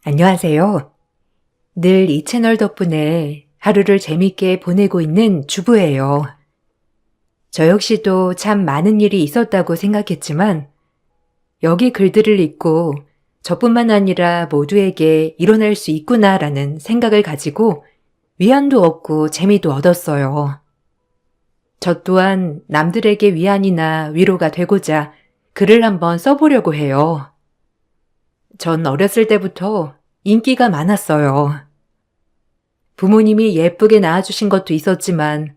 안녕하세요. 늘 이 채널 덕분에 하루를 재밌게 보내고 있는 주부예요. 저 역시도 참 많은 일이 있었다고 생각했지만 여기 글들을 읽고 저뿐만 아니라 모두에게 일어날 수 있구나라는 생각을 가지고 위안도 얻고 재미도 얻었어요. 저 또한 남들에게 위안이나 위로가 되고자 글을 한번 써보려고 해요. 전 어렸을 때부터 인기가 많았어요. 부모님이 예쁘게 낳아주신 것도 있었지만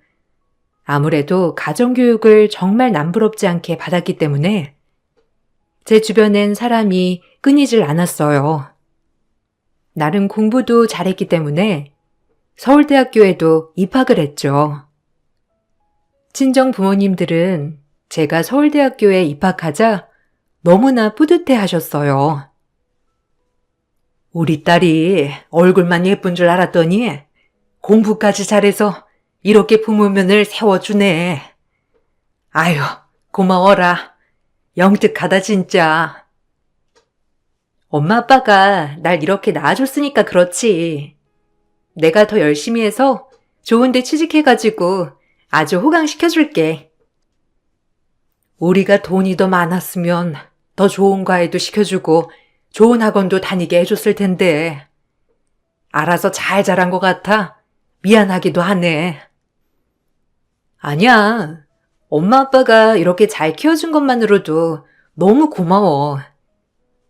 아무래도 가정교육을 정말 남부럽지 않게 받았기 때문에 제 주변엔 사람이 끊이질 않았어요. 나름 공부도 잘했기 때문에 서울대학교에도 입학을 했죠. 친정 부모님들은 제가 서울대학교에 입학하자 너무나 뿌듯해 하셨어요. 우리 딸이 얼굴만 예쁜 줄 알았더니 공부까지 잘해서 이렇게 부모면을 세워주네. 아유, 고마워라. 영특하다 진짜. 엄마 아빠가 날 이렇게 낳아줬으니까 그렇지. 내가 더 열심히 해서 좋은 데 취직해가지고 아주 호강시켜줄게. 우리가 돈이 더 많았으면 더 좋은 과외도 시켜주고 좋은 학원도 다니게 해줬을 텐데 알아서 잘 자란 것 같아 미안하기도 하네. 아니야. 엄마 아빠가 이렇게 잘 키워준 것만으로도 너무 고마워.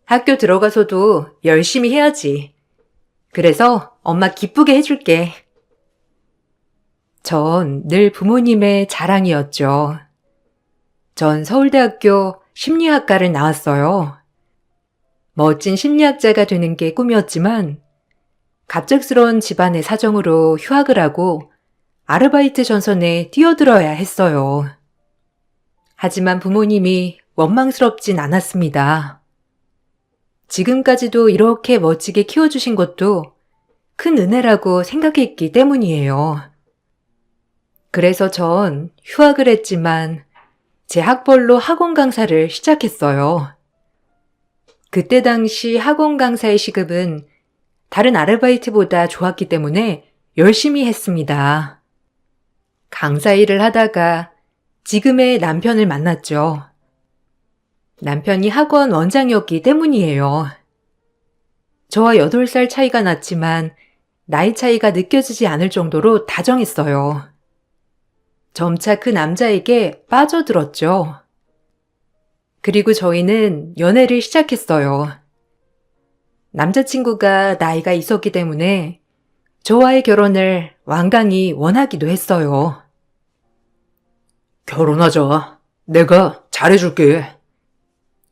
학교 들어가서도 열심히 해야지. 그래서 엄마 기쁘게 해줄게. 전 늘 부모님의 자랑이었죠. 전 서울대학교 심리학과를 나왔어요. 멋진 심리학자가 되는 게 꿈이었지만 갑작스러운 집안의 사정으로 휴학을 하고 아르바이트 전선에 뛰어들어야 했어요. 하지만 부모님이 원망스럽진 않았습니다. 지금까지도 이렇게 멋지게 키워주신 것도 큰 은혜라고 생각했기 때문이에요. 그래서 전 휴학을 했지만 제 학벌로 학원 강사를 시작했어요. 그때 당시 학원 강사의 시급은 다른 아르바이트보다 좋았기 때문에 열심히 했습니다. 강사 일을 하다가 지금의 남편을 만났죠. 남편이 학원 원장이었기 때문이에요. 저와 8살 차이가 났지만 나이 차이가 느껴지지 않을 정도로 다정했어요. 점차 그 남자에게 빠져들었죠. 그리고 저희는 연애를 시작했어요. 남자친구가 나이가 있었기 때문에 저와의 결혼을 완강히 원하기도 했어요. 결혼하자. 내가 잘해줄게.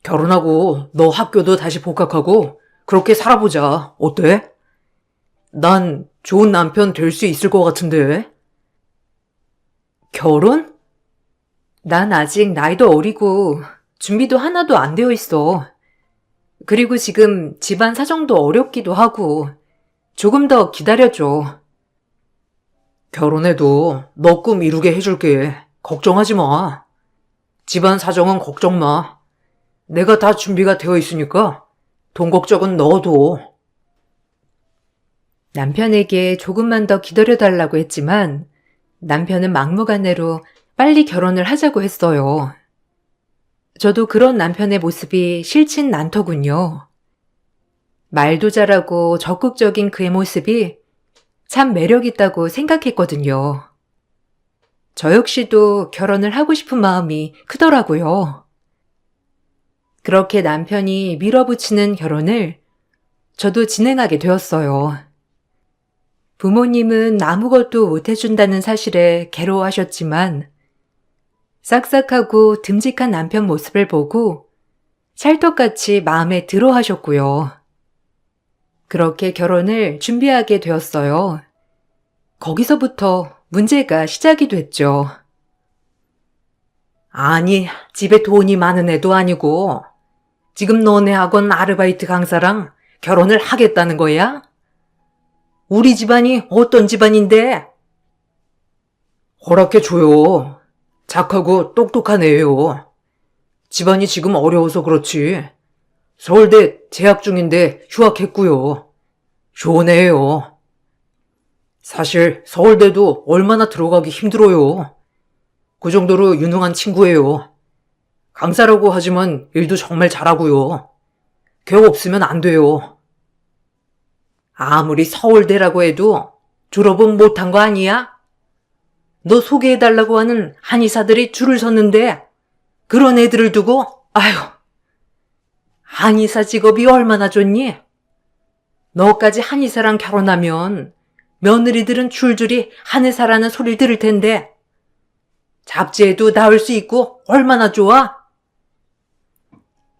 결혼하고 너 학교도 다시 복학하고 그렇게 살아보자. 어때? 난 좋은 남편 될 수 있을 것 같은데. 결혼? 난 아직 나이도 어리고 준비도 하나도 안 되어 있어. 그리고 지금 집안 사정도 어렵기도 하고 조금 더 기다려줘. 결혼해도 너 꿈 이루게 해줄게. 걱정하지 마. 집안 사정은 걱정 마. 내가 다 준비가 되어 있으니까 돈 걱정은 넣어둬. 남편에게 조금만 더 기다려달라고 했지만 남편은 막무가내로 빨리 결혼을 하자고 했어요. 저도 그런 남편의 모습이 싫진 않더군요. 말도 잘하고 적극적인 그의 모습이 참 매력있다고 생각했거든요. 저 역시도 결혼을 하고 싶은 마음이 크더라고요. 그렇게 남편이 밀어붙이는 결혼을 저도 진행하게 되었어요. 부모님은 아무것도 못해준다는 사실에 괴로워하셨지만 싹싹하고 듬직한 남편 모습을 보고 찰떡같이 마음에 들어 하셨고요. 그렇게 결혼을 준비하게 되었어요. 거기서부터 문제가 시작이 됐죠. 아니, 집에 돈이 많은 애도 아니고 지금 너네 학원 아르바이트 강사랑 결혼을 하겠다는 거야? 우리 집안이 어떤 집안인데? 허락해줘요. 착하고 똑똑한 애예요. 집안이 지금 어려워서 그렇지. 서울대 재학 중인데 휴학했고요. 좋은 애예요. 사실 서울대도 얼마나 들어가기 힘들어요. 그 정도로 유능한 친구예요. 강사라고 하지만 일도 정말 잘하고요. 걔 없으면 안 돼요. 아무리 서울대라고 해도 졸업은 못한 거 아니야? 너 소개해달라고 하는 한의사들이 줄을 섰는데 그런 애들을 두고 아휴, 한의사 직업이 얼마나 좋니? 너까지 한의사랑 결혼하면 며느리들은 줄줄이 한의사라는 소리를 들을 텐데 잡지에도 나올 수 있고 얼마나 좋아?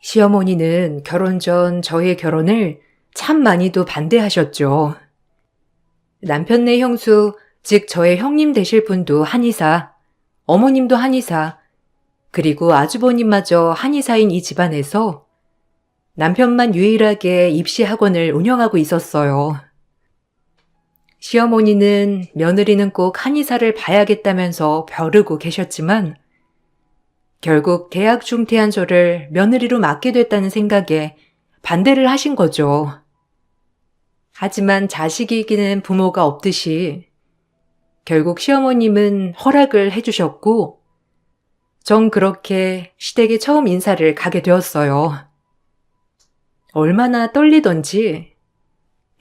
시어머니는 결혼 전 저의 결혼을 참 많이도 반대하셨죠. 남편네 형수, 즉 저의 형님 되실 분도 한의사, 어머님도 한의사, 그리고 아주버님마저 한의사인 이 집안에서 남편만 유일하게 입시학원을 운영하고 있었어요. 시어머니는 며느리는 꼭 한의사를 봐야겠다면서 벼르고 계셨지만 결국 대학 중퇴한 저를 며느리로 맡게 됐다는 생각에 반대를 하신 거죠. 하지만 자식이 이기는 부모가 없듯이 결국 시어머님은 허락을 해주셨고 전 그렇게 시댁에 처음 인사를 가게 되었어요. 얼마나 떨리던지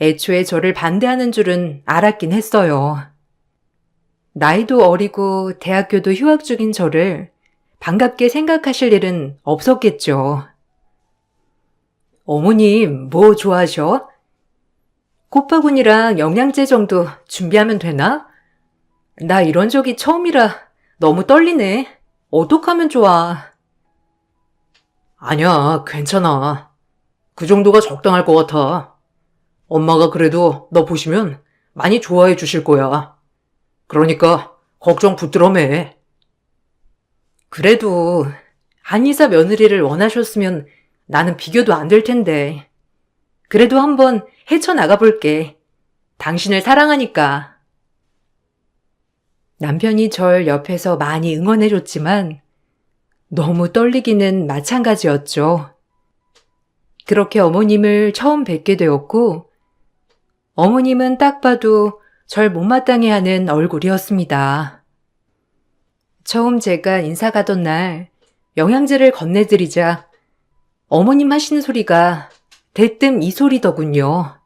애초에 저를 반대하는 줄은 알았긴 했어요. 나이도 어리고 대학교도 휴학 중인 저를 반갑게 생각하실 일은 없었겠죠. 어머님, 뭐 좋아하셔? 꽃바구니랑 영양제 정도 준비하면 되나? 나 이런 적이 처음이라 너무 떨리네. 어떡하면 좋아? 아니야, 괜찮아. 그 정도가 적당할 것 같아. 엄마가 그래도 너 보시면 많이 좋아해 주실 거야. 그러니까 걱정 붙들어 매. 그래도 한의사 며느리를 원하셨으면 나는 비교도 안 될 텐데. 그래도 한번 헤쳐나가 볼게. 당신을 사랑하니까. 남편이 절 옆에서 많이 응원해줬지만 너무 떨리기는 마찬가지였죠. 그렇게 어머님을 처음 뵙게 되었고 어머님은 딱 봐도 절 못마땅해 하는 얼굴이었습니다. 처음 제가 인사 가던 날 영양제를 건네드리자 어머님 하시는 소리가 대뜸 이 소리더군요.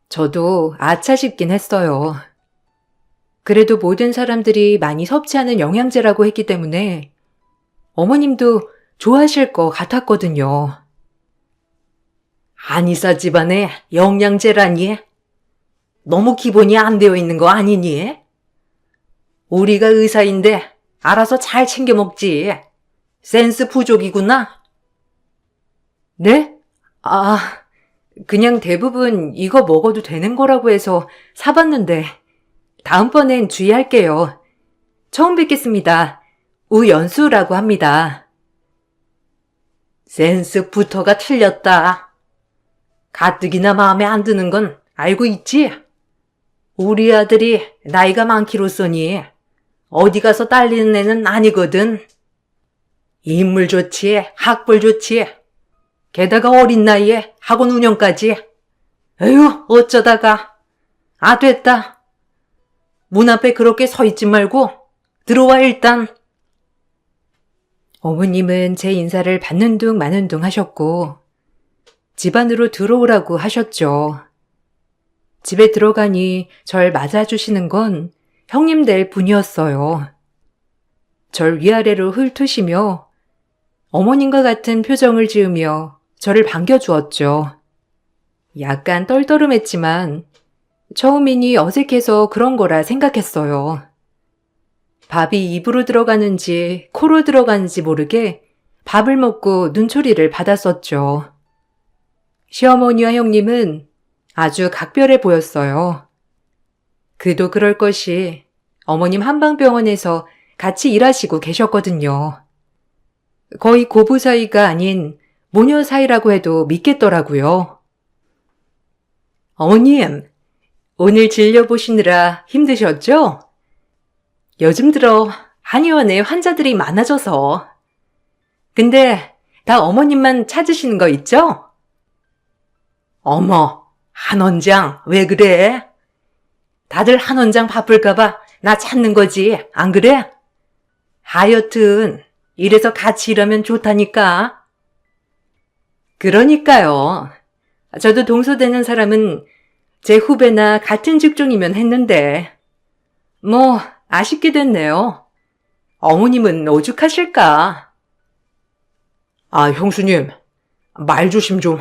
저도 아차 싶긴 했어요. 그래도 모든 사람들이 많이 섭취하는 영양제라고 했기 때문에 어머님도 좋아하실 것 같았거든요. 한의사 집안에 영양제라니? 너무 기본이 안 되어 있는 거 아니니? 우리가 의사인데 알아서 잘 챙겨 먹지. 센스 부족이구나. 네? 그냥 대부분 이거 먹어도 되는 거라고 해서 사봤는데 다음번엔 주의할게요. 처음 뵙겠습니다. 우연수라고 합니다. 센스부터가 틀렸다. 가뜩이나 마음에 안 드는 건 알고 있지? 우리 아들이 나이가 많기로써니 어디 가서 딸리는 애는 아니거든. 인물 좋지, 학벌 좋지. 게다가 어린 나이에 학원 운영까지. 에휴, 어쩌다가. 됐다. 문 앞에 그렇게 서 있지 말고 들어와 일단. 어머님은 제 인사를 받는 둥 마는 둥 하셨고 집 안으로 들어오라고 하셨죠. 집에 들어가니 절 맞아주시는 건 형님들 분이었어요. 절 위아래로 훑으시며 어머님과 같은 표정을 지으며 저를 반겨주었죠. 약간 떨떠름했지만 처음이니 어색해서 그런 거라 생각했어요. 밥이 입으로 들어가는지 코로 들어가는지 모르게 밥을 먹고 눈초리를 받았었죠. 시어머니와 형님은 아주 각별해 보였어요. 그도 그럴 것이 어머님 한방병원에서 같이 일하시고 계셨거든요. 거의 고부 사이가 아닌 모녀 사이라고 해도 믿겠더라고요. 어머님, 오늘 진료보시느라 힘드셨죠? 요즘 들어 한의원에 환자들이 많아져서. 근데 다 어머님만 찾으시는 거 있죠? 어머, 한 원장, 왜 그래? 다들 한 원장 바쁠까봐 나 찾는 거지, 안 그래? 하여튼, 이래서 같이 일하면 좋다니까. 그러니까요. 저도 동서되는 사람은 제 후배나 같은 직종이면 했는데, 뭐, 아쉽게 됐네요. 어머님은 오죽하실까? 아, 형수님, 말 조심 좀.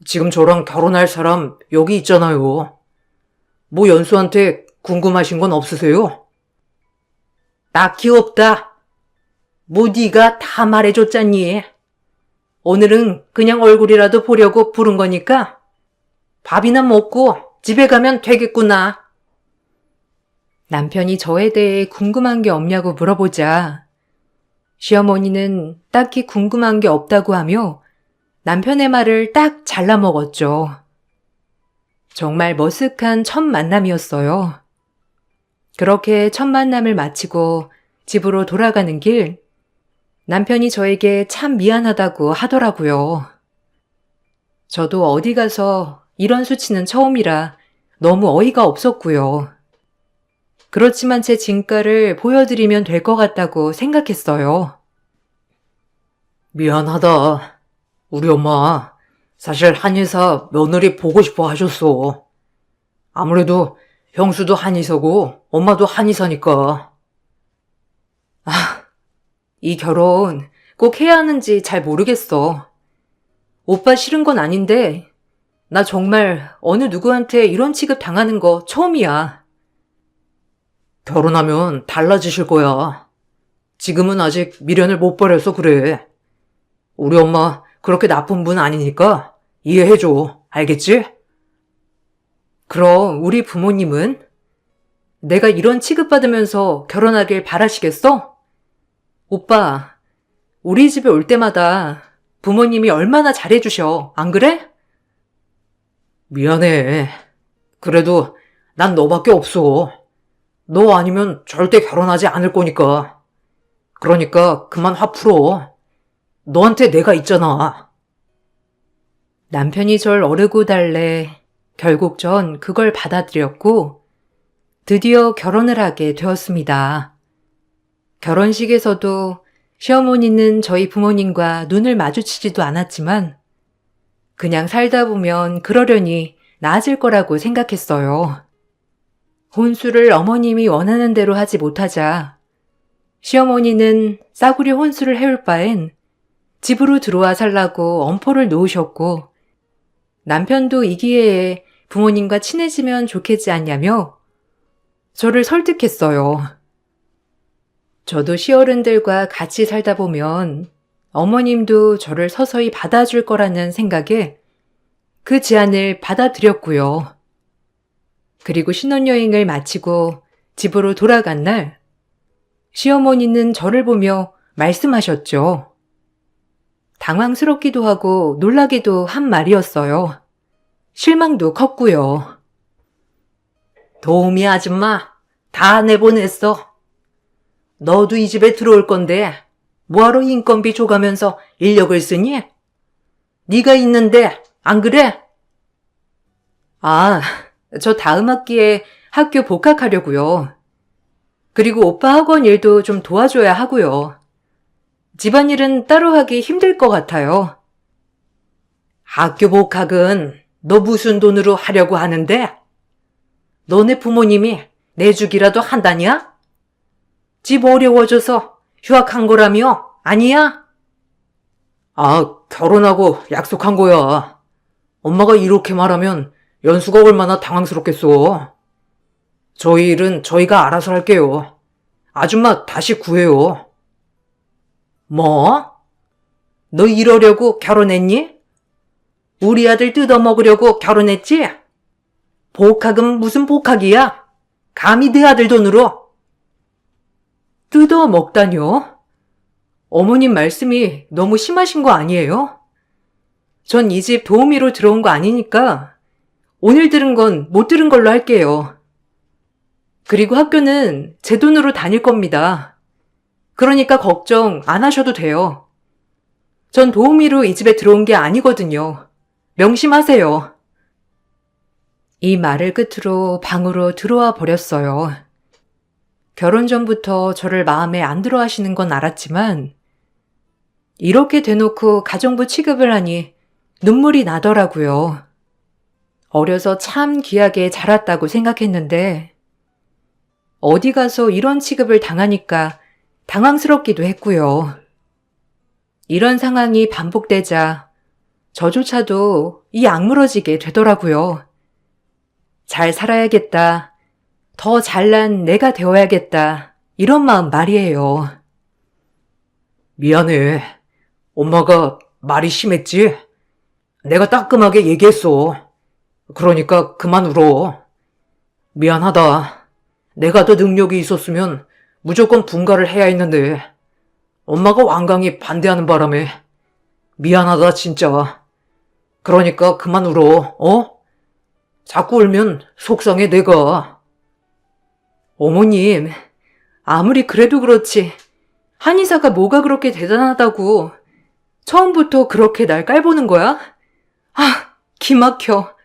지금 저랑 결혼할 사람 여기 있잖아요. 뭐 연수한테 궁금하신 건 없으세요? 딱히 없다. 뭐 네가 다 말해줬잖니. 오늘은 그냥 얼굴이라도 보려고 부른 거니까 밥이나 먹고 집에 가면 되겠구나. 남편이 저에 대해 궁금한 게 없냐고 물어보자 시어머니는 딱히 궁금한 게 없다고 하며 남편의 말을 딱 잘라 먹었죠. 정말 머쓱한 첫 만남이었어요. 그렇게 첫 만남을 마치고 집으로 돌아가는 길, 남편이 저에게 참 미안하다고 하더라고요. 저도 어디 가서 이런 수치는 처음이라 너무 어이가 없었고요. 그렇지만 제 진가를 보여드리면 될 것 같다고 생각했어요. 미안하다. 우리 엄마 사실 한의사 며느리 보고 싶어 하셨어. 아무래도 형수도 한의사고 엄마도 한의사니까. 이 결혼 꼭 해야 하는지 잘 모르겠어. 오빠 싫은 건 아닌데 나 정말 어느 누구한테 이런 취급 당하는 거 처음이야. 결혼하면 달라지실 거야. 지금은 아직 미련을 못 버려서 그래. 우리 엄마 그렇게 나쁜 분 아니니까 이해해줘. 알겠지? 그럼 우리 부모님은? 내가 이런 취급받으면서 결혼하길 바라시겠어? 오빠, 우리 집에 올 때마다 부모님이 얼마나 잘해주셔. 안 그래? 미안해. 그래도 난 너밖에 없어. 너 아니면 절대 결혼하지 않을 거니까. 그러니까 그만 화 풀어. 너한테 내가 있잖아. 남편이 절 어르고 달래 결국 전 그걸 받아들였고 드디어 결혼을 하게 되었습니다. 결혼식에서도 시어머니는 저희 부모님과 눈을 마주치지도 않았지만 그냥 살다 보면 그러려니 나아질 거라고 생각했어요. 혼수를 어머님이 원하는 대로 하지 못하자 시어머니는 싸구려 혼수를 해올 바엔 집으로 들어와 살라고 엄포를 놓으셨고 남편도 이 기회에 부모님과 친해지면 좋겠지 않냐며 저를 설득했어요. 저도 시어른들과 같이 살다 보면 어머님도 저를 서서히 받아줄 거라는 생각에 그 제안을 받아들였고요. 그리고 신혼여행을 마치고 집으로 돌아간 날 시어머니는 저를 보며 말씀하셨죠. 당황스럽기도 하고 놀라기도 한 말이었어요. 실망도 컸고요. 도우미 아줌마 다 내보냈어. 너도 이 집에 들어올 건데 뭐하러 인건비 줘가면서 인력을 쓰니? 네가 있는데 안 그래? 아, 저 다음 학기에 학교 복학하려고요. 그리고 오빠 학원 일도 좀 도와줘야 하고요. 집안일은 따로 하기 힘들 것 같아요. 학교 복학은 너 무슨 돈으로 하려고 하는데? 너네 부모님이 내주기라도 한다냐? 집 어려워져서 휴학한 거라며? 아니야? 아, 결혼하고 약속한 거야. 엄마가 이렇게 말하면 연수가 얼마나 당황스럽겠어. 저희 일은 저희가 알아서 할게요. 아줌마 다시 구해요. 뭐? 너 이러려고 결혼했니? 우리 아들 뜯어먹으려고 결혼했지? 복학은 무슨 복학이야? 감히 내 아들 돈으로? 뜯어먹다뇨? 어머님 말씀이 너무 심하신 거 아니에요? 전 이 집 도우미로 들어온 거 아니니까 오늘 들은 건 못 들은 걸로 할게요. 그리고 학교는 제 돈으로 다닐 겁니다. 그러니까 걱정 안 하셔도 돼요. 전 도우미로 이 집에 들어온 게 아니거든요. 명심하세요. 이 말을 끝으로 방으로 들어와 버렸어요. 결혼 전부터 저를 마음에 안 들어 하시는 건 알았지만 이렇게 대놓고 가정부 취급을 하니 눈물이 나더라고요. 어려서 참 귀하게 자랐다고 생각했는데 어디 가서 이런 취급을 당하니까 당황스럽기도 했고요. 이런 상황이 반복되자 저조차도 이 악물어지게 되더라고요. 잘 살아야겠다. 더 잘난 내가 되어야겠다. 이런 마음 말이에요. 미안해. 엄마가 말이 심했지? 내가 따끔하게 얘기했어. 그러니까 그만 울어. 미안하다. 내가 더 능력이 있었으면 무조건 분가를 해야 했는데 엄마가 완강히 반대하는 바람에 미안하다 진짜. 그러니까 그만 울어. 자꾸 울면 속상해 내가. 어머님, 아무리 그래도 그렇지 한의사가 뭐가 그렇게 대단하다고 처음부터 그렇게 날 깔보는 거야? 아, 기막혀.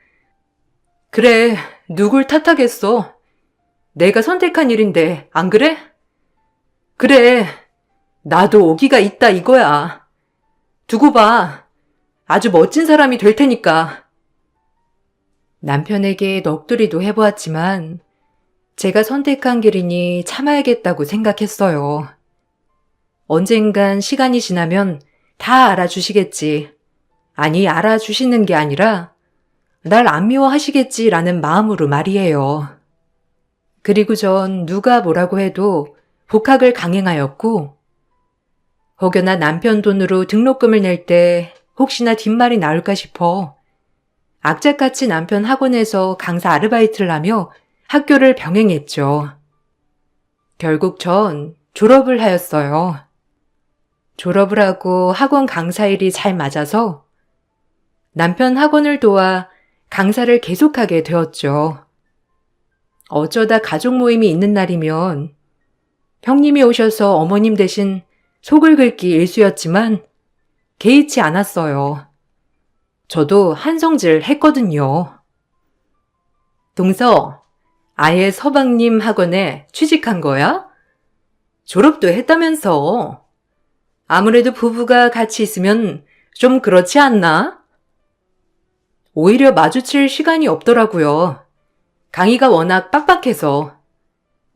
그래, 누굴 탓하겠어. 내가 선택한 일인데 안 그래? 그래, 나도 오기가 있다 이거야. 두고 봐. 아주 멋진 사람이 될 테니까. 남편에게 넋두리도 해보았지만 제가 선택한 길이니 참아야겠다고 생각했어요. 언젠간 시간이 지나면 다 알아주시겠지. 아니, 알아주시는 게 아니라 날 안 미워하시겠지라는 마음으로 말이에요. 그리고 전 누가 뭐라고 해도 복학을 강행하였고 혹여나 남편 돈으로 등록금을 낼 때 혹시나 뒷말이 나올까 싶어 악착같이 남편 학원에서 강사 아르바이트를 하며 학교를 병행했죠. 결국 전 졸업을 하였어요. 졸업을 하고 학원 강사 일이 잘 맞아서 남편 학원을 도와 강사를 계속하게 되었죠. 어쩌다 가족 모임이 있는 날이면 형님이 오셔서 어머님 대신 속을 긁기 일쑤였지만 개의치 않았어요. 저도 한성질 했거든요. 동서, 아예 서방님 학원에 취직한 거야? 졸업도 했다면서. 아무래도 부부가 같이 있으면 좀 그렇지 않나? 오히려 마주칠 시간이 없더라고요. 강의가 워낙 빡빡해서.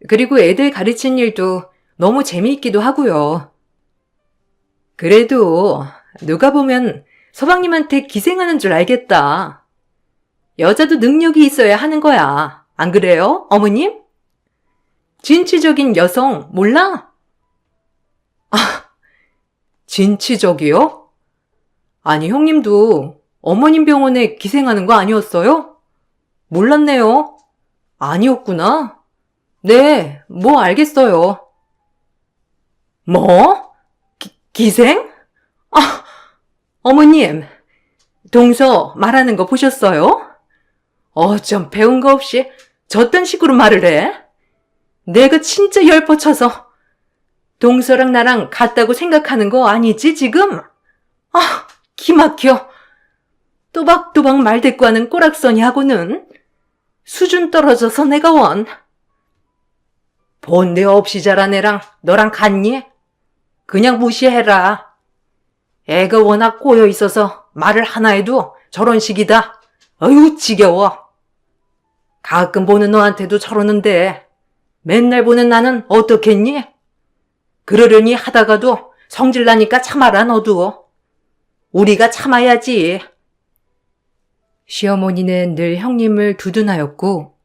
그리고 애들 가르친 일도 너무 재미있기도 하고요. 그래도 누가 보면 서방님한테 기생하는 줄 알겠다. 여자도 능력이 있어야 하는 거야. 안 그래요, 어머님? 진취적인 여성 몰라? 아, 진취적이요? 아니, 형님도 어머님 병원에 기생하는 거 아니었어요? 몰랐네요. 아니었구나. 네, 뭐 알겠어요. 뭐? 기생? 아, 어머님, 동서 말하는 거 보셨어요? 좀 배운 거 없이 저딴 식으로 말을 해? 내가 진짜 열뻗쳐서 동서랑 나랑 같다고 생각하는 거 아니지 지금? 아, 기막혀. 또박또박 말대꾸하는 꼬락서니하고는 수준 떨어져서 내가 원. 본데 없이 자란 애랑 너랑 같니? 그냥 무시해라. 애가 워낙 꼬여있어서 말을 하나 해도 저런 식이다. 어휴, 지겨워. 가끔 보는 너한테도 저러는데 맨날 보는 나는 어떻겠니? 그러려니 하다가도 성질나니까 참아라 너도. 우리가 참아야지. 시어머니는 늘 형님을 두둔하였고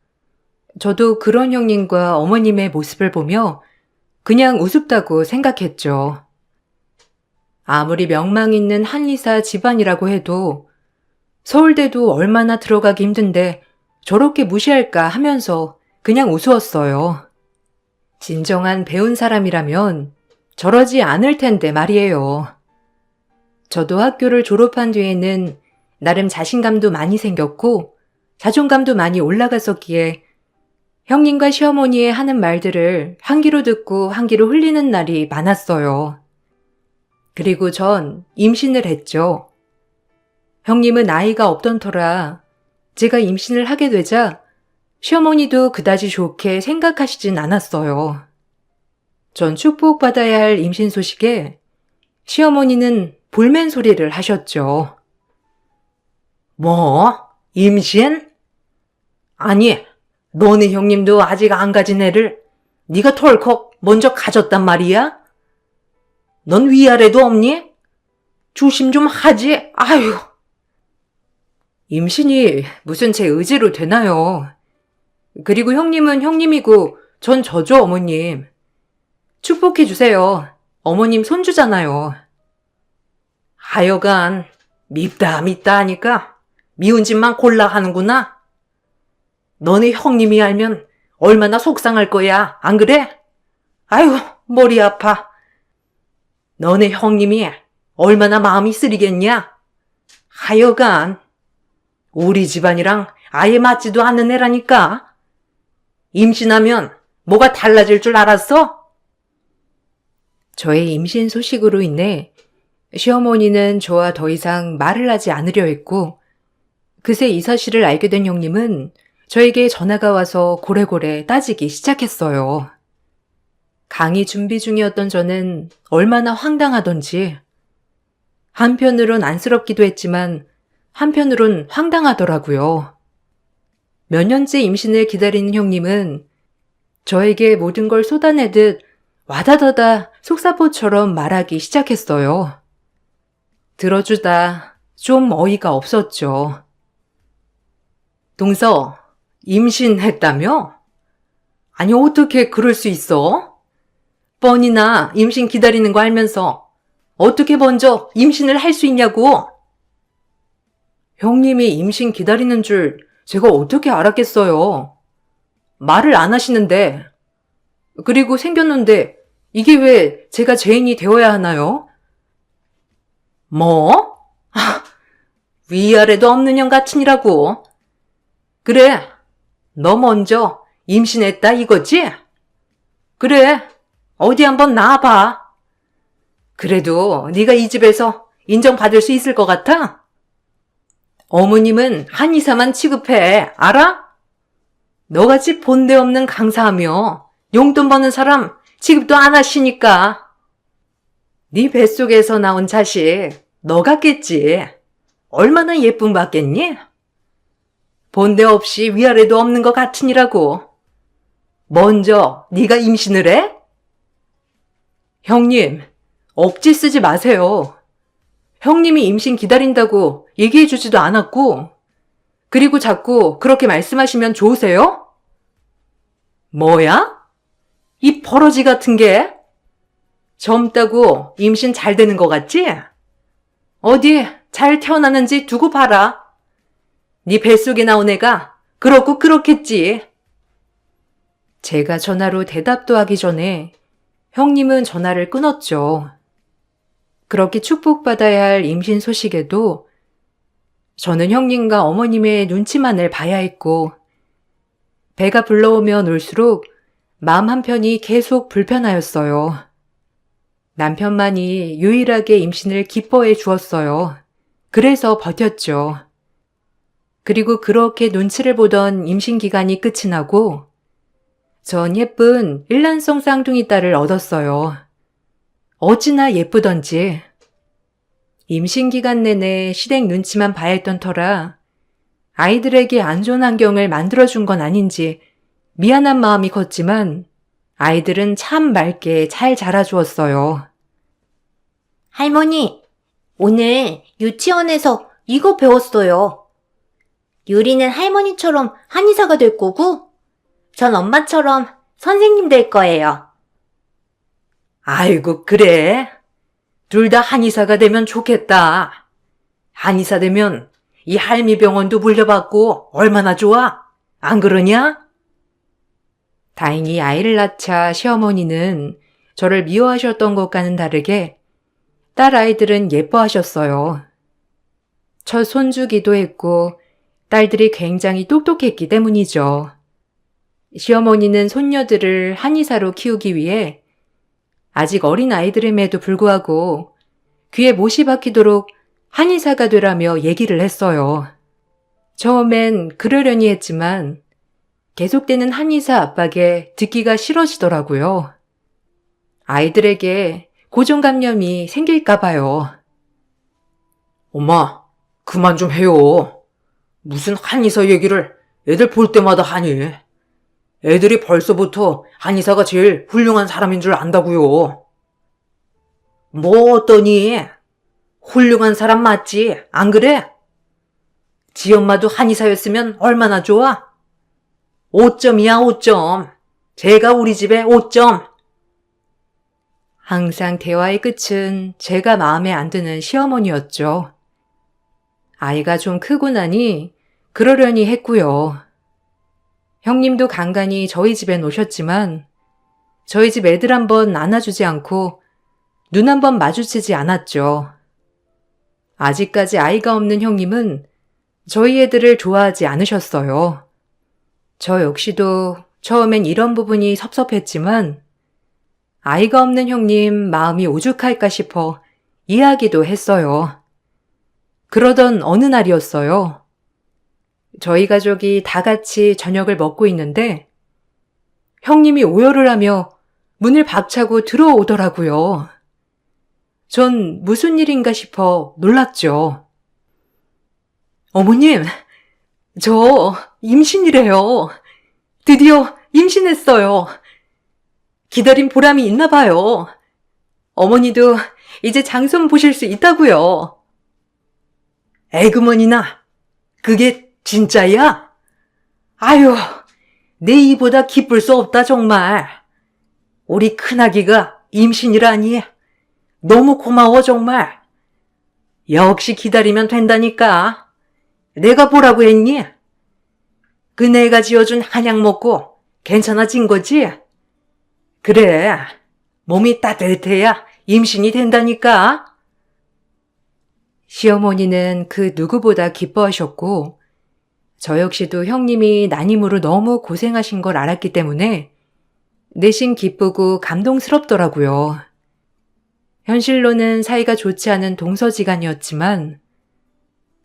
저도 그런 형님과 어머님의 모습을 보며 그냥 우습다고 생각했죠. 아무리 명망 있는 한의사 집안이라고 해도 서울대도 얼마나 들어가기 힘든데 저렇게 무시할까 하면서 그냥 우스웠어요. 진정한 배운 사람이라면 저러지 않을 텐데 말이에요. 저도 학교를 졸업한 뒤에는 나름 자신감도 많이 생겼고 자존감도 많이 올라갔었기에 형님과 시어머니의 하는 말들을 한 귀로 듣고 한 귀로 흘리는 날이 많았어요. 그리고 전 임신을 했죠. 형님은 아이가 없던 터라 제가 임신을 하게 되자 시어머니도 그다지 좋게 생각하시진 않았어요. 전 축복받아야 할 임신 소식에 시어머니는 볼멘 소리를 하셨죠. 뭐? 임신? 아니, 너네 형님도 아직 안 가진 애를 네가 털컥 먼저 가졌단 말이야? 넌 위아래도 없니? 조심 좀 하지. 아유. 임신이 무슨 제 의지로 되나요? 그리고 형님은 형님이고 전 저죠, 어머님. 축복해 주세요. 어머님 손주잖아요. 하여간 밉다 하니까 미운 짓만 골라 하는구나. 너네 형님이 알면 얼마나 속상할 거야, 안 그래? 아유, 머리 아파. 너네 형님이 얼마나 마음이 쓰리겠냐? 하여간 우리 집안이랑 아예 맞지도 않는 애라니까. 임신하면 뭐가 달라질 줄 알았어? 저의 임신 소식으로 인해 시어머니는 저와 더 이상 말을 하지 않으려 했고, 그새 이 사실을 알게 된 형님은 저에게 전화가 와서 고래고래 따지기 시작했어요. 강의 준비 중이었던 저는 얼마나 황당하던지, 한편으론 안쓰럽기도 했지만 한편으론 황당하더라고요. 몇 년째 임신을 기다리는 형님은 저에게 모든 걸 쏟아내듯 와다다다 속사포처럼 말하기 시작했어요. 들어주다 좀 어이가 없었죠. 동서, 임신했다며? 아니, 어떻게 그럴 수 있어? 뻔히나 임신 기다리는 거 알면서 어떻게 먼저 임신을 할 수 있냐고? 형님이 임신 기다리는 줄 제가 어떻게 알았겠어요? 말을 안 하시는데, 그리고 생겼는데 이게 왜 제가 죄인이 되어야 하나요? 뭐? 위아래도 없는 형 같으니라고. 그래, 너 먼저 임신했다 이거지? 그래, 어디 한번 나와봐. 그래도 네가 이 집에서 인정받을 수 있을 것 같아? 어머님은 한의사만 취급해, 알아? 너같이 본데 없는 강사하며 용돈 버는 사람 취급도 안 하시니까. 네 뱃속에서 나온 자식 너 같겠지. 얼마나 예쁨 받겠니? 본데 없이 위아래도 없는 것 같으니라고. 먼저 네가 임신을 해? 형님, 억지 쓰지 마세요. 형님이 임신 기다린다고 얘기해주지도 않았고, 그리고 자꾸 그렇게 말씀하시면 좋으세요? 뭐야? 이 버러지 같은 게? 젊다고 임신 잘 되는 것 같지? 어디 잘 태어나는지 두고 봐라. 네 뱃속에 나온 애가 그렇고 그렇겠지. 제가 전화로 대답도 하기 전에 형님은 전화를 끊었죠. 그렇게 축복받아야 할 임신 소식에도 저는 형님과 어머님의 눈치만을 봐야 했고, 배가 불러오면 올수록 마음 한편이 계속 불편하였어요. 남편만이 유일하게 임신을 기뻐해 주었어요. 그래서 버텼죠. 그리고 그렇게 눈치를 보던 임신 기간이 끝이 나고 전 예쁜 일란성 쌍둥이 딸을 얻었어요. 어찌나 예쁘던지. 임신 기간 내내 시댁 눈치만 봐야 했던 터라 아이들에게 안 좋은 환경을 만들어준 건 아닌지 미안한 마음이 컸지만 아이들은 참 맑게 잘 자라주었어요. 할머니, 오늘 유치원에서 이거 배웠어요. 유리는 할머니처럼 한의사가 될 거고, 전 엄마처럼 선생님 될 거예요. 아이고, 그래? 둘 다 한의사가 되면 좋겠다. 한의사 되면 이 할미병원도 물려받고 얼마나 좋아? 안 그러냐? 다행히 아이를 낳자 시어머니는 저를 미워하셨던 것과는 다르게 딸 아이들은 예뻐하셨어요. 첫 손주기도 했고 딸들이 굉장히 똑똑했기 때문이죠. 시어머니는 손녀들을 한의사로 키우기 위해 아직 어린 아이들임에도 불구하고 귀에 못이 박히도록 한의사가 되라며 얘기를 했어요. 처음엔 그러려니 했지만 계속되는 한의사 압박에 듣기가 싫어지더라고요. 아이들에게 고정감염이 생길까 봐요. 엄마, 그만 좀 해요. 무슨 한의사 얘기를 애들 볼 때마다 하니? 애들이 벌써부터 한의사가 제일 훌륭한 사람인 줄 안다고요. 뭐 어떠니? 훌륭한 사람 맞지? 안 그래? 지 엄마도 한의사였으면 얼마나 좋아? 5점이야, 5점. 제가 우리 집에 5점. 항상 대화의 끝은 제가 마음에 안 드는 시어머니였죠. 아이가 좀 크고 나니 그러려니 했고요. 형님도 간간히 저희 집에 노셨지만 저희 집 애들 한번 안아주지 않고 눈 한번 마주치지 않았죠. 아직까지 아이가 없는 형님은 저희 애들을 좋아하지 않으셨어요. 저 역시도 처음엔 이런 부분이 섭섭했지만 아이가 없는 형님 마음이 오죽할까 싶어 이해하기도 했어요. 그러던 어느 날이었어요. 저희 가족이 다 같이 저녁을 먹고 있는데 형님이 오열을 하며 문을 박차고 들어오더라고요. 전 무슨 일인가 싶어 놀랐죠. 어머님, 저 임신이래요. 드디어 임신했어요. 기다린 보람이 있나 봐요. 어머니도 이제 장손 보실 수 있다고요. 에그머니나, 그게 진짜야? 아유, 내 이보다 기쁠 수 없다 정말. 우리 큰아기가 임신이라니. 너무 고마워 정말. 역시 기다리면 된다니까. 내가 보라고 했니? 그네가 지어준 한약 먹고 괜찮아진 거지? 그래, 몸이 따뜻해야 임신이 된다니까. 시어머니는 그 누구보다 기뻐하셨고 저 역시도 형님이 난임으로 너무 고생하신 걸 알았기 때문에 내심 기쁘고 감동스럽더라고요. 현실로는 사이가 좋지 않은 동서지간이었지만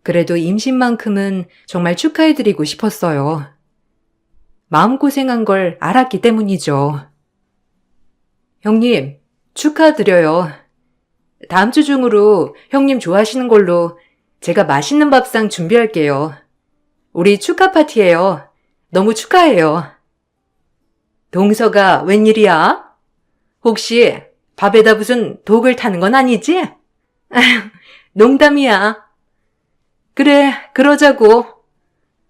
그래도 임신만큼은 정말 축하해드리고 싶었어요. 마음고생한 걸 알았기 때문이죠. 형님, 축하드려요. 다음 주 중으로 형님 좋아하시는 걸로 제가 맛있는 밥상 준비할게요. 우리 축하 파티예요. 너무 축하해요. 동서가 웬일이야? 혹시 밥에다 무슨 독을 타는 건 아니지? 농담이야. 그래, 그러자고.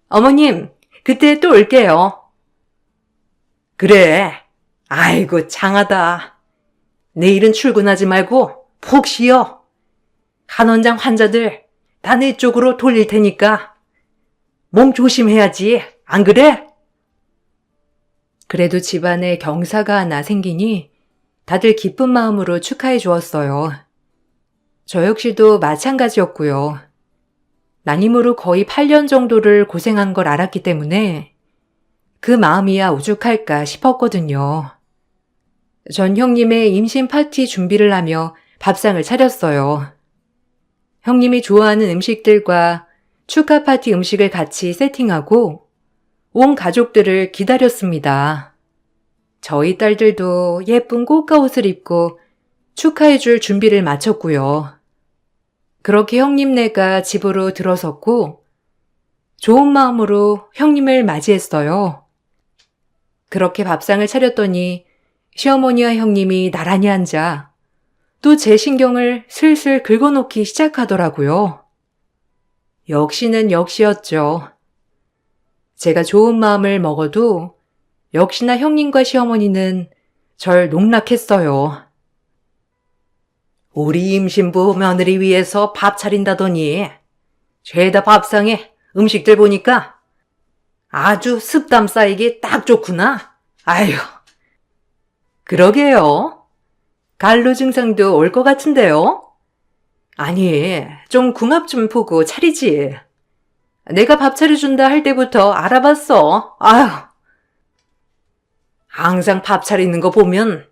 어머님, 그때 또 올게요. 그래. 아이고, 장하다. 내일은 출근하지 말고 푹 쉬어. 간원장 환자들 다 내 쪽으로 돌릴 테니까 몸 조심해야지. 안 그래? 그래도 집안에 경사가 하나 생기니 다들 기쁜 마음으로 축하해 주었어요. 저 역시도 마찬가지였고요. 난임으로 거의 8년 정도를 고생한 걸 알았기 때문에 그 마음이야 오죽할까 싶었거든요. 전 형님의 임신 파티 준비를 하며 밥상을 차렸어요. 형님이 좋아하는 음식들과 축하 파티 음식을 같이 세팅하고 온 가족들을 기다렸습니다. 저희 딸들도 예쁜 꽃가옷을 입고 축하해줄 준비를 마쳤고요. 그렇게 형님네가 집으로 들어섰고 좋은 마음으로 형님을 맞이했어요. 그렇게 밥상을 차렸더니 시어머니와 형님이 나란히 앉아 또 제 신경을 슬슬 긁어놓기 시작하더라고요. 역시는 역시였죠. 제가 좋은 마음을 먹어도 역시나 형님과 시어머니는 절 농락했어요. 우리 임신부 며느리 위해서 밥 차린다더니 죄다 밥상에 음식들 보니까 아주 습담 쌓이기 딱 좋구나. 아휴. 그러게요. 갈로 증상도 올 것 같은데요. 아니, 좀 궁합 좀 보고 차리지. 내가 밥 차려준다 할 때부터 알아봤어. 아휴. 항상 밥 차리는 거 보면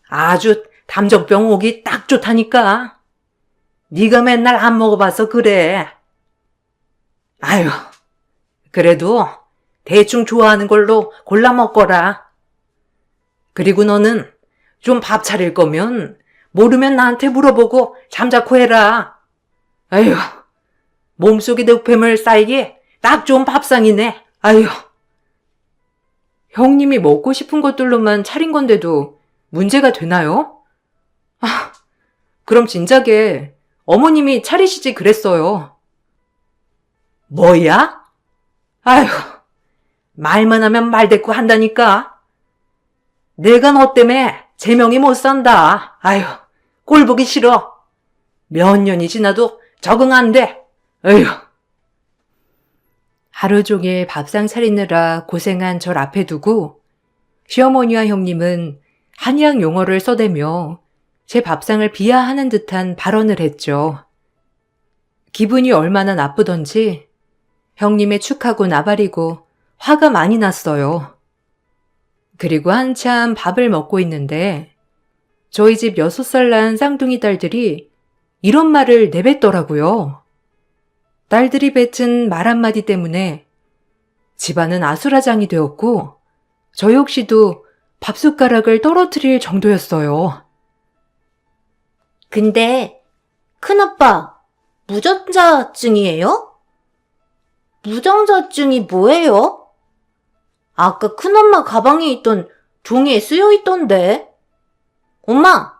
아주 담정병 오기 딱 좋다니까. 네가 맨날 안 먹어봐서 그래. 아휴, 그래도 대충 좋아하는 걸로 골라 먹거라. 그리고 너는 좀 밥 차릴 거면 모르면 나한테 물어보고 잠자코 해라. 아휴, 몸속에 늑폐물 쌓이게 딱 좋은 밥상이네. 아휴. 형님이 먹고 싶은 것들로만 차린 건데도 문제가 되나요? 아, 그럼 진작에 어머님이 차리시지 그랬어요. 뭐야? 아휴, 말만 하면 말대꾸 한다니까. 내가 너 때문에 제명이 못 산다. 아휴, 꼴 보기 싫어. 몇 년이 지나도 적응 안 돼. 에휴. 하루 종일 밥상 차리느라 고생한 절 앞에 두고 시어머니와 형님은 한의학 용어를 써대며 제 밥상을 비하하는 듯한 발언을 했죠. 기분이 얼마나 나쁘던지 형님의 축하고 나발이고 화가 많이 났어요. 그리고 한참 밥을 먹고 있는데 저희 집 6살 난 쌍둥이 딸들이 이런 말을 내뱉더라고요. 딸들이 뱉은 말 한마디 때문에 집안은 아수라장이 되었고 저 역시도 밥숟가락을 떨어뜨릴 정도였어요. 근데 큰아빠 무전자증이에요? 무정자증이 뭐예요? 아까 큰엄마 가방에 있던 종이에 쓰여 있던데. 엄마,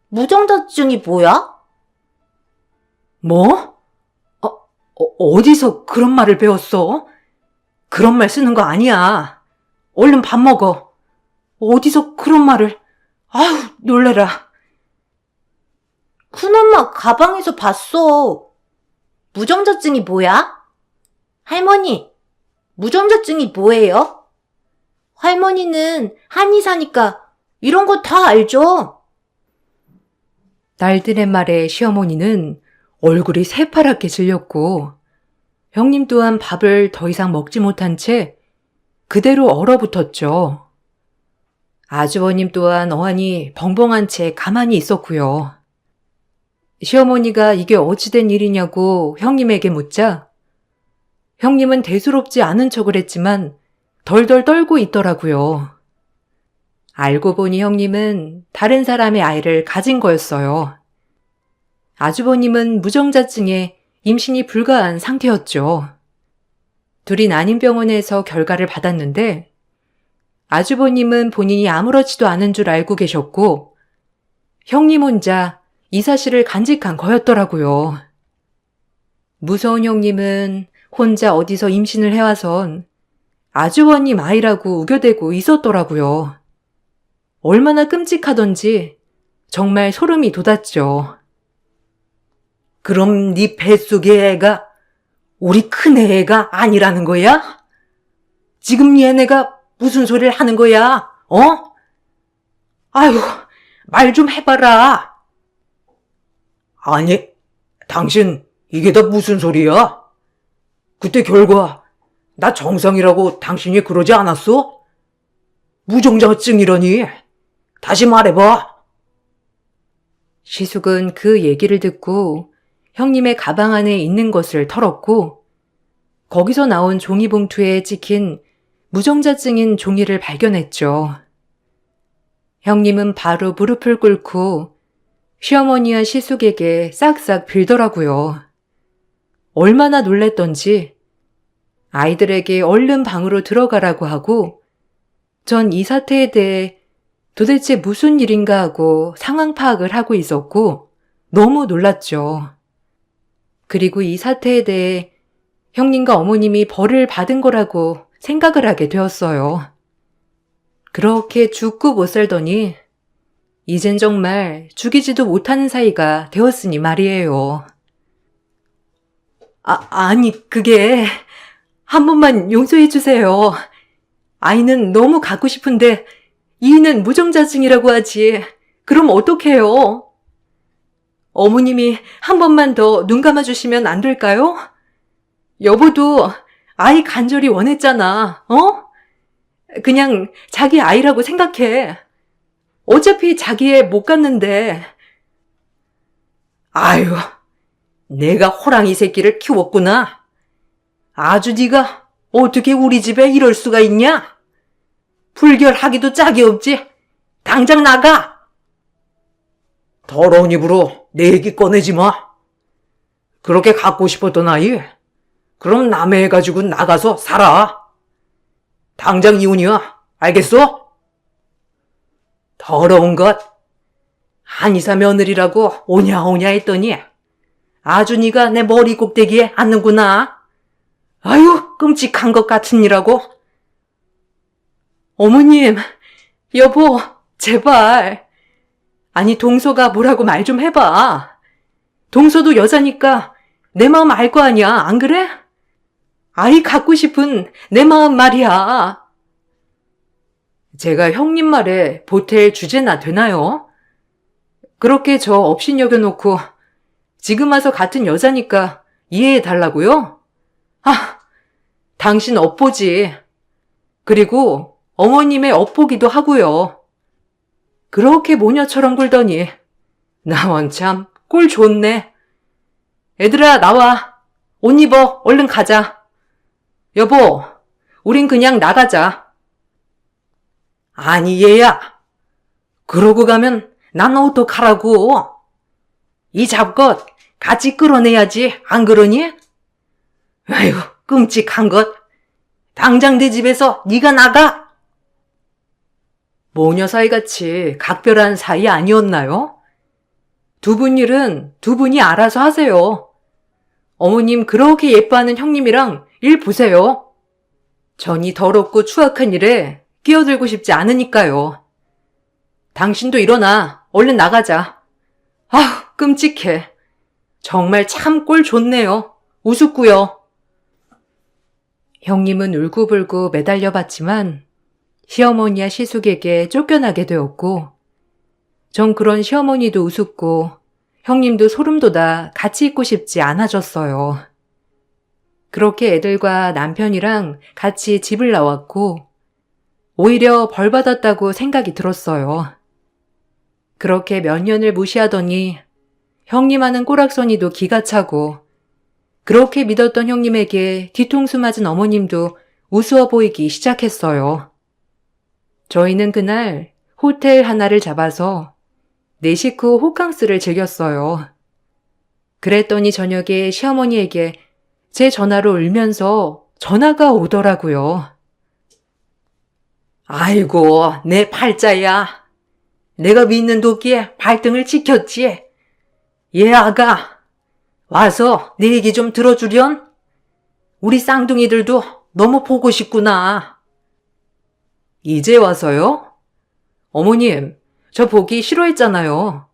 무정자증이 뭐야? 뭐? 어디서 그런 말을 배웠어? 그런 말 쓰는 거 아니야. 얼른 밥 먹어. 어디서 그런 말을. 아휴, 놀래라. 큰엄마 가방에서 봤어. 무정자증이 뭐야? 할머니, 무정자증이 뭐예요? 할머니는 한의사니까 이런 거 다 알죠? 딸들의 말에 시어머니는 얼굴이 새파랗게 질렸고 형님 또한 밥을 더 이상 먹지 못한 채 그대로 얼어붙었죠. 아주버님 또한 어안이 벙벙한 채 가만히 있었고요. 시어머니가 이게 어찌된 일이냐고 형님에게 묻자 형님은 대수롭지 않은 척을 했지만 덜덜 떨고 있더라고요. 알고 보니 형님은 다른 사람의 아이를 가진 거였어요. 아주버님은 무정자증에 임신이 불가한 상태였죠. 둘이 난임병원에서 결과를 받았는데 아주버님은 본인이 아무렇지도 않은 줄 알고 계셨고 형님 혼자 이 사실을 간직한 거였더라고요. 무서운 형님은 혼자 어디서 임신을 해와선 아주버님 아이라고 우겨대고 있었더라고요. 얼마나 끔찍하던지 정말 소름이 돋았죠. 그럼 네 뱃속의 애가 우리 큰애가 아니라는 거야? 지금 얘네가 무슨 소리를 하는 거야? 아유, 말 좀 해봐라. 아니, 당신 이게 다 무슨 소리야? 그때 결과 나 정상이라고 당신이 그러지 않았어? 무정자증이라니. 다시 말해봐. 시숙은 그 얘기를 듣고 형님의 가방 안에 있는 것을 털었고 거기서 나온 종이봉투에 찍힌 무정자증인 종이를 발견했죠. 형님은 바로 무릎을 꿇고 시어머니와 시숙에게 싹싹 빌더라고요. 얼마나 놀랬던지 아이들에게 얼른 방으로 들어가라고 하고 전 이 사태에 대해 도대체 무슨 일인가 하고 상황 파악을 하고 있었고 너무 놀랐죠. 그리고 이 사태에 대해 형님과 어머님이 벌을 받은 거라고 생각을 하게 되었어요. 그렇게 죽고 못 살더니 이젠 정말 죽이지도 못하는 사이가 되었으니 말이에요. 아니 그게 한 번만 용서해 주세요. 아이는 너무 갖고 싶은데 이는 무정자증이라고 하지. 그럼 어떡해요? 어머님이 한 번만 더 눈 감아주시면 안 될까요? 여보도 아이 간절히 원했잖아, 그냥 자기 아이라고 생각해. 어차피 자기 애 못 갖는데. 아유, 내가 호랑이 새끼를 키웠구나. 아주 네가 어떻게 우리 집에 이럴 수가 있냐? 불결하기도 짝이 없지. 당장 나가! 더러운 입으로 내 얘기 꺼내지 마. 그렇게 갖고 싶었던 아이? 그럼 남의 애 가지고 나가서 살아. 당장 이혼이야. 알겠어? 더러운 것. 한의사 며느리라고 오냐오냐 했더니 아주 네가 내 머리 꼭대기에 앉는구나. 아유, 끔찍한 것 같으니라고. 어머님, 여보, 제발. 아니, 동서가 뭐라고 말 좀 해봐. 동서도 여자니까 내 마음 알 거 아니야, 안 그래? 아이 갖고 싶은 내 마음 말이야. 제가 형님 말에 보탤 주제나 되나요? 그렇게 저 업신여겨놓고 지금 와서 같은 여자니까 이해해달라고요? 아, 당신 업보지. 그리고 어머님의 업보기도 하고요. 그렇게 모녀처럼 굴더니 나 원참 꼴 좋네. 애들아, 나와. 옷 입어. 얼른 가자. 여보, 우린 그냥 나가자. 아니, 얘야. 그러고 가면 난 어떡하라고. 이 잡것 같이 끌어내야지, 안 그러니? 아휴, 끔찍한 것. 당장 내 집에서 네가 나가. 모녀 사이같이 각별한 사이 아니었나요? 두 분 일은 두 분이 알아서 하세요. 어머님 그렇게 예뻐하는 형님이랑 일 보세요. 전이 더럽고 추악한 일에 끼어들고 싶지 않으니까요. 당신도 일어나. 얼른 나가자. 아휴, 끔찍해. 정말 참 꼴 좋네요. 우습고요. 형님은 울고불고 매달려 봤지만 시어머니와 시숙에게 쫓겨나게 되었고, 전 그런 시어머니도 우습고 형님도 소름 돋아 같이 있고 싶지 않아졌어요. 그렇게 애들과 남편이랑 같이 집을 나왔고 오히려 벌 받았다고 생각이 들었어요. 그렇게 몇 년을 무시하더니 형님하는 꼬락서니도 기가 차고, 그렇게 믿었던 형님에게 뒤통수 맞은 어머님도 우스워 보이기 시작했어요. 저희는 그날 호텔 하나를 잡아서 네 식구 호캉스를 즐겼어요. 그랬더니 저녁에 시어머니에게 제 전화로 울면서 전화가 오더라고요. 아이고, 내 팔자야. 내가 믿는 도끼에 발등을 찍혔지. 얘 아가, 와서 내 얘기 좀 들어주련? 우리 쌍둥이들도 너무 보고 싶구나. 이제 와서요? 어머님, 저 보기 싫어했잖아요.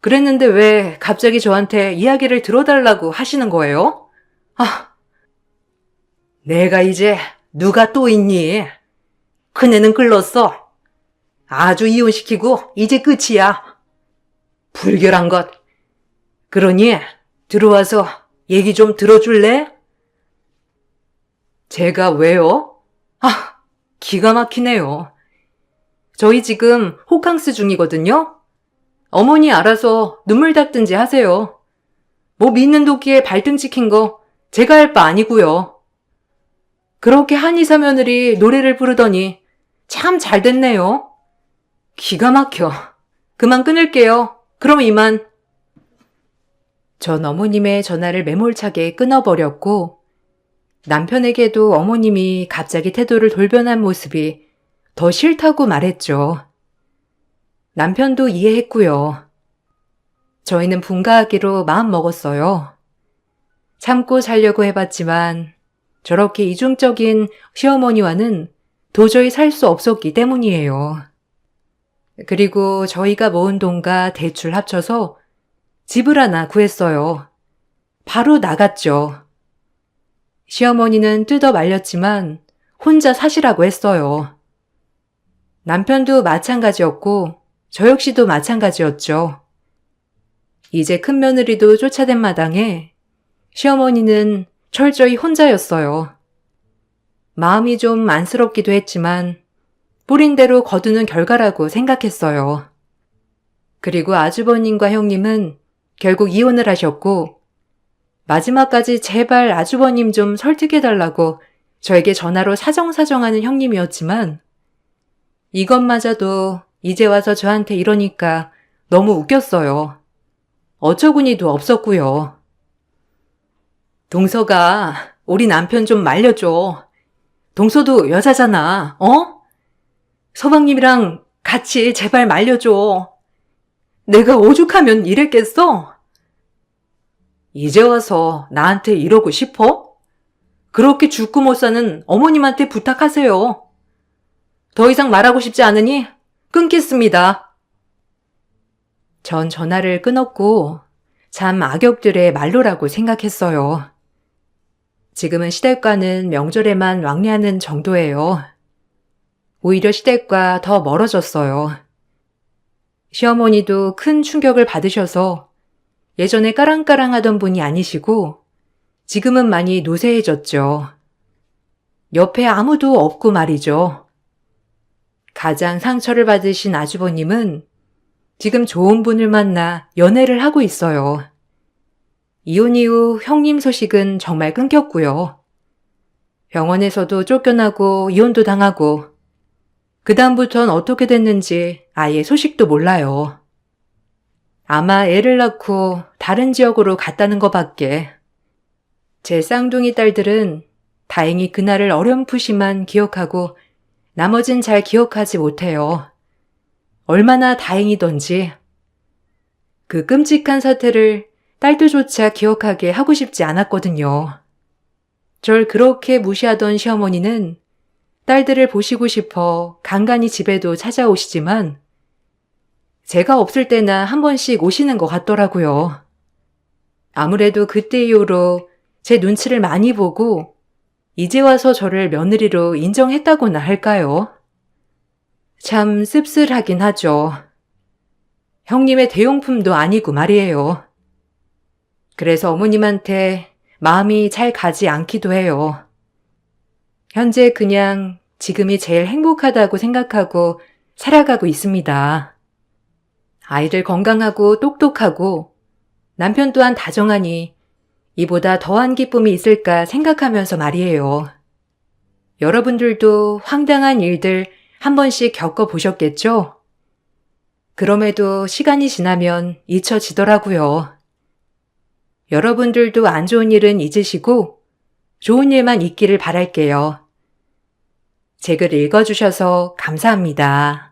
그랬는데 왜 갑자기 저한테 이야기를 들어달라고 하시는 거예요? 아, 내가 이제 누가 또 있니? 큰애는 글렀어. 아주 이혼시키고 이제 끝이야. 불결한 것. 그러니 들어와서 얘기 좀 들어줄래? 제가 왜요? 아, 기가 막히네요. 저희 지금 호캉스 중이거든요. 어머니 알아서 눈물 닦든지 하세요. 뭐 믿는 도끼에 발등 찍힌 거 제가 할 바 아니고요. 그렇게 한의사 며느리 노래를 부르더니 참 잘 됐네요. 기가 막혀. 그만 끊을게요. 그럼 이만. 전 어머님의 전화를 매몰차게 끊어버렸고, 남편에게도 어머님이 갑자기 태도를 돌변한 모습이 더 싫다고 말했죠. 남편도 이해했고요. 저희는 분가하기로 마음 먹었어요. 참고 살려고 해봤지만 저렇게 이중적인 시어머니와는 도저히 살 수 없었기 때문이에요. 그리고 저희가 모은 돈과 대출 합쳐서 집을 하나 구했어요. 바로 나갔죠. 시어머니는 뜯어 말렸지만 혼자 사시라고 했어요. 남편도 마찬가지였고 저 역시도 마찬가지였죠. 이제 큰 며느리도 쫓아낸 마당에 시어머니는 철저히 혼자였어요. 마음이 좀 안쓰럽기도 했지만 뿌린 대로 거두는 결과라고 생각했어요. 그리고 아주버님과 형님은 결국 이혼을 하셨고, 마지막까지 제발 아주버님 좀 설득해달라고 저에게 전화로 사정사정하는 형님이었지만 이것마저도 이제 와서 저한테 이러니까 너무 웃겼어요. 어처구니도 없었고요. 동서가 우리 남편 좀 말려줘. 동서도 여자잖아, 어? 서방님이랑 같이 제발 말려줘. 내가 오죽하면 이랬겠어? 이제 와서 나한테 이러고 싶어? 그렇게 죽고 못 사는 어머님한테 부탁하세요. 더 이상 말하고 싶지 않으니 끊겠습니다. 전 전화를 끊었고 참 악역들의 말로라고 생각했어요. 지금은 시댁과는 명절에만 왕래하는 정도예요. 오히려 시댁과 더 멀어졌어요. 시어머니도 큰 충격을 받으셔서 예전에 까랑까랑하던 분이 아니시고 지금은 많이 노쇠해졌죠. 옆에 아무도 없고 말이죠. 가장 상처를 받으신 아주버님은 지금 좋은 분을 만나 연애를 하고 있어요. 이혼 이후 형님 소식은 정말 끊겼고요. 병원에서도 쫓겨나고 이혼도 당하고 그다음부턴 어떻게 됐는지 아예 소식도 몰라요. 아마 애를 낳고 다른 지역으로 갔다는 것밖에. 제 쌍둥이 딸들은 다행히 그날을 어렴풋이만 기억하고 나머진 잘 기억하지 못해요. 얼마나 다행이던지. 그 끔찍한 사태를 딸들조차 기억하게 하고 싶지 않았거든요. 절 그렇게 무시하던 시어머니는 딸들을 보시고 싶어 간간히 집에도 찾아오시지만 제가 없을 때나 한 번씩 오시는 것 같더라고요. 아무래도 그때 이후로 제 눈치를 많이 보고 이제 와서 저를 며느리로 인정했다고나 할까요? 참 씁쓸하긴 하죠. 형님의 대용품도 아니고 말이에요. 그래서 어머님한테 마음이 잘 가지 않기도 해요. 현재 그냥 지금이 제일 행복하다고 생각하고 살아가고 있습니다. 아이들 건강하고 똑똑하고 남편 또한 다정하니 이보다 더한 기쁨이 있을까 생각하면서 말이에요. 여러분들도 황당한 일들 한 번씩 겪어보셨겠죠? 그럼에도 시간이 지나면 잊혀지더라고요. 여러분들도 안 좋은 일은 잊으시고 좋은 일만 있기를 바랄게요. 제 글 읽어주셔서 감사합니다.